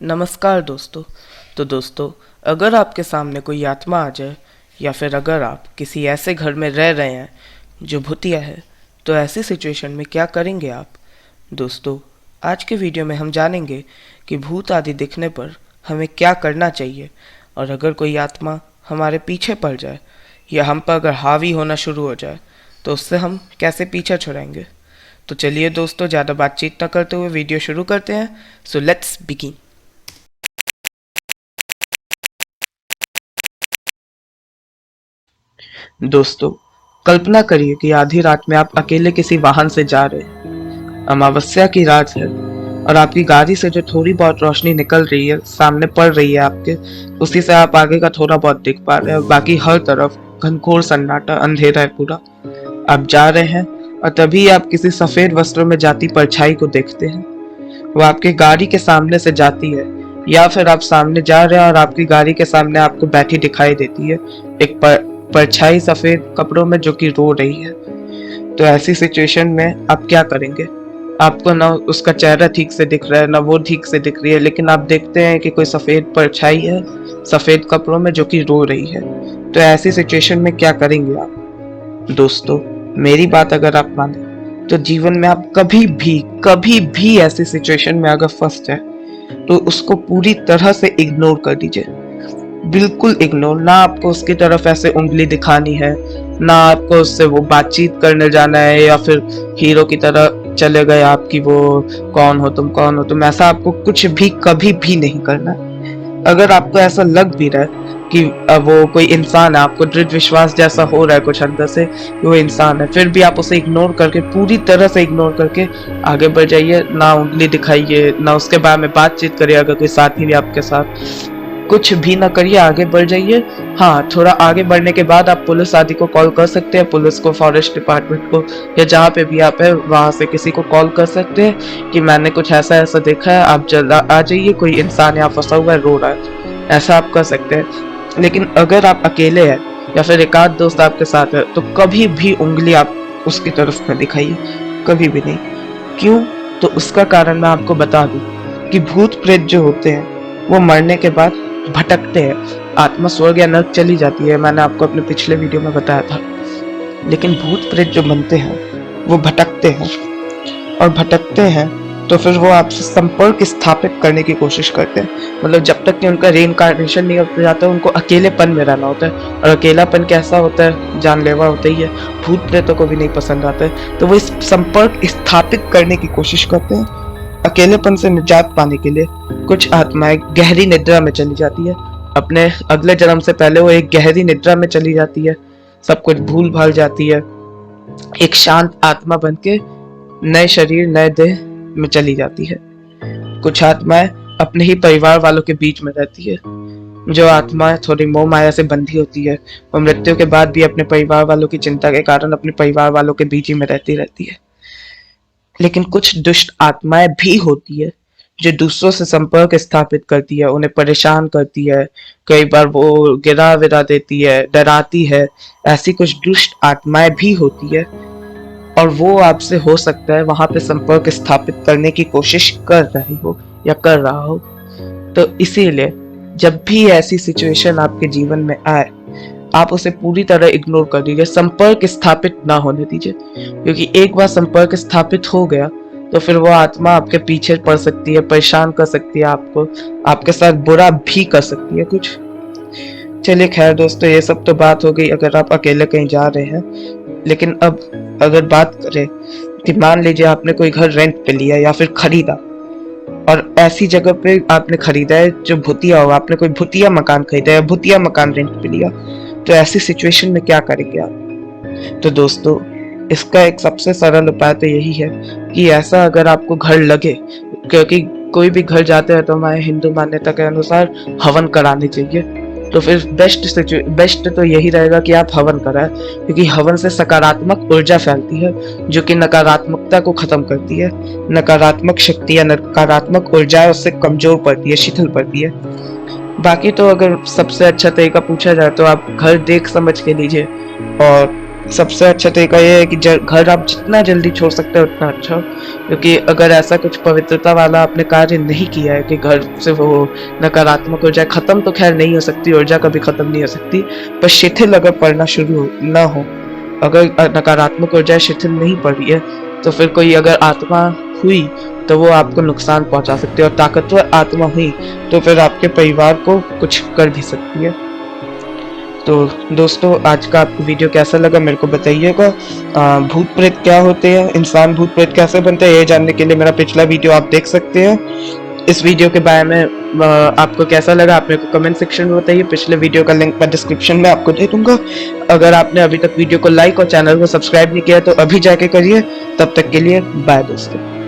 नमस्कार दोस्तों। तो दोस्तों, अगर आपके सामने कोई आत्मा आ जाए या फिर अगर आप किसी ऐसे घर में रह रहे हैं जो भूतिया है, तो ऐसी सिचुएशन में क्या करेंगे आप? दोस्तों, आज के वीडियो में हम जानेंगे कि भूत आदि दिखने पर हमें क्या करना चाहिए, और अगर कोई आत्मा हमारे पीछे पड़ जाए या हम पर अगर हावी होना शुरू हो जाए तो उससे हम कैसे पीछा छुड़ाएंगे। तो चलिए दोस्तों, ज़्यादा बातचीत न करते हुए वीडियो शुरू करते हैं। So let's begin. दोस्तों, कल्पना करिए कि आधी रात में आप अकेले किसी वाहन से जा रहे हैं। अमावस्या की रात है और आपकी गाड़ी से जो थोड़ी बहुत रोशनी निकल रही है, सामने पड़ रही है आपके, उसी से आप आगे का थोड़ा बहुत दिख पा रहे हैं। बाकी हर तरफ घनघोर सन्नाटा, अंधेरा है पूरा। आप जा रहे हैं और तभी आप किसी सफेद वस्त्रों में जाती परछाई को देखते हैं। वो आपकी गाड़ी के सामने से जाती है, या फिर आप सामने जा रहे हैं और आपकी गाड़ी के सामने आपको बैठी दिखाई देती है एक परछाई सफेद कपड़ों में, जो कि रो रही है। तो ऐसी सिचुएशन में आप क्या करेंगे? आपको ना उसका चेहरा ठीक से दिख रहा है, ना वो ठीक से दिख रही है, लेकिन आप देखते हैं कि कोई सफेद परछाई है सफेद कपड़ों में, जो कि रो रही है। तो ऐसी सिचुएशन में क्या करेंगे आप? दोस्तों, मेरी बात अगर आप माने तो जीवन में आप कभी भी ऐसी सिचुएशन में अगर फंस जाए तो उसको पूरी तरह से इग्नोर कर दीजिए। बिल्कुल इग्नोर। ना आपको उसकी तरफ ऐसे उंगली दिखानी है, ना आपको उससे वो बातचीत करने जाना है, या फिर हीरो की तरह चले गए आपकी वो कौन हो तुम, ऐसा आपको कुछ भी कभी भी नहीं करना। अगर आपको ऐसा लग भी रहा है कि वो कोई इंसान है, आपको दृढ़ विश्वास जैसा हो रहा है कुछ अंदर से कि वो इंसान है, फिर भी आप उसे इग्नोर करके, पूरी तरह से इग्नोर करके आगे बढ़ जाइए। ना उंगली दिखाइए, ना उसके बारे में बातचीत करिए। अगर कोई साथी भी आपके साथ, कुछ भी ना करिए, आगे बढ़ जाइए। हाँ, थोड़ा आगे बढ़ने के बाद आप पुलिस आदि को कॉल कर सकते हैं, पुलिस को, फॉरेस्ट डिपार्टमेंट को, या जहाँ पे भी आप है वहां से किसी को कॉल कर सकते हैं कि मैंने कुछ ऐसा ऐसा देखा है, आप जल्द आ जाइए, कोई इंसान यहाँ फंसा हुआ है, रो रहा है। ऐसा आप कर सकते हैं। लेकिन अगर आप अकेले हैं या फिर एक आध दोस्त आपके साथ है, तो कभी भी उंगली आप उसकी तरफ न दिखाइए, कभी भी नहीं। क्यों? तो उसका कारण मैं आपको बता दूं कि भूत प्रेत जो होते हैं वो मरने के बाद भटकते हैं। आत्मा स्वर्ग या नरक चली जाती है, मैंने आपको अपने पिछले वीडियो में बताया था। लेकिन भूत प्रेत जो बनते हैं वो भटकते हैं, और भटकते हैं तो फिर वो आपसे संपर्क स्थापित करने की कोशिश करते हैं। मतलब जब तक कि उनका रीइंकार्नेशन नहीं हो जाता, उनको अकेलेपन में रहना होता है, और अकेलापन कैसा होता है, जानलेवा होता ही है, भूत प्रेतों को भी नहीं पसंद आता है। तो वो इस संपर्क स्थापित करने की कोशिश करते हैं। अकेलेपन से निजात पाने के लिए कुछ आत्माएं गहरी निद्रा में चली जाती है। अपने अगले जन्म से पहले वो एक गहरी निद्रा में चली जाती है, सब कुछ भूल भाल जाती है, एक शांत आत्मा बन के नए शरीर, नए देह में चली जाती है। कुछ आत्माएं अपने ही परिवार वालों के बीच में रहती है। जो आत्माएं थोड़ी मोह माया से बंधी होती है, वो मृत्यु के बाद भी अपने परिवार वालों की चिंता के कारण अपने परिवार वालों के बीच ही में रहती है। लेकिन कुछ दुष्ट आत्माएं भी होती है जो दूसरों से संपर्क स्थापित करती है, उन्हें परेशान करती है, कई बार वो गिरा विरा देती है, डराती है। ऐसी कुछ दुष्ट आत्माएं भी होती है, और वो आपसे हो सकता है वहां पे संपर्क स्थापित करने की कोशिश कर रही हो या कर रहा हो। तो इसीलिए जब भी ऐसी सिचुएशन आपके जीवन में आए, आप उसे पूरी तरह इग्नोर कर दीजिए, संपर्क स्थापित ना होने दीजिए। क्योंकि एक बार संपर्क स्थापित हो गया तो फिर वो आत्मा आपके पीछे पड़ सकती है, परेशान कर सकती है आपको, आपके साथ बुरा भी कर सकती है कुछ। चलिए खैर दोस्तों, ये सब तो बात हो गई अगर आप अकेले कहीं जा रहे हैं। लेकिन अब अगर बात करें कि मान लीजिए आपने कोई घर रेंट पे लिया या फिर खरीदा, और ऐसी जगह पे आपने खरीदा है जो भूतिया हो, आपने कोई भूतिया मकान खरीदा है, भूतिया मकान रेंट पे लिया, तो ऐसी सिचुएशन में क्या करेंगे आप? तो दोस्तों, इसका एक सबसे सरल उपाय तो यही है कि ऐसा अगर आपको घर लगे, क्योंकि कोई भी घर जाते हैं तो हमारे हिंदू मान्यता के अनुसार हवन कराने चाहिए, तो फिर बेस्ट तो यही रहेगा कि आप हवन कराएं। क्योंकि हवन से सकारात्मक ऊर्जा फैलती है, जो कि नकारात्मकता को खत्म करती है। नकारात्मक शक्ति या नकारात्मक ऊर्जा उससे कमजोर पड़ती है, शिथिल पड़ती है। बाकी तो अगर सबसे अच्छा तरीका पूछा जाए तो आप घर देख समझ के लीजिए, और सबसे अच्छा तरीका ये है कि घर आप जितना जल्दी छोड़ सकते हो उतना अच्छा, क्योंकि अगर ऐसा कुछ पवित्रता वाला आपने कार्य नहीं किया है कि घर से वो नकारात्मक ऊर्जा खत्म, तो खैर नहीं हो सकती, ऊर्जा कभी खत्म नहीं हो सकती, पर शिथिल अगर पड़ना शुरू ना हो, अगर नकारात्मक ऊर्जा शिथिल नहीं पड़ रही है, तो फिर कोई अगर आत्मा हुई तो वो आपको नुकसान पहुंचा सकती है, और ताकतवर आत्मा हुई तो फिर आपके परिवार को कुछ कर भी सकती है। तो दोस्तों, आज का आपको वीडियो कैसा लगा मेरे को बताइएगा। भूत प्रेत क्या होते हैं, इंसान भूत प्रेत कैसे बनते हैं, ये जानने के लिए मेरा पिछला वीडियो आप देख सकते हैं। इस वीडियो के बारे में आपको कैसा लगा आप मेरे को कमेंट सेक्शन में बताइए। पिछले वीडियो का लिंक मैं डिस्क्रिप्शन में आपको दे दूंगा। अगर आपने अभी तक वीडियो को लाइक और चैनल को सब्सक्राइब नहीं किया तो अभी जाके करिए। तब तक के लिए बाय दोस्तों।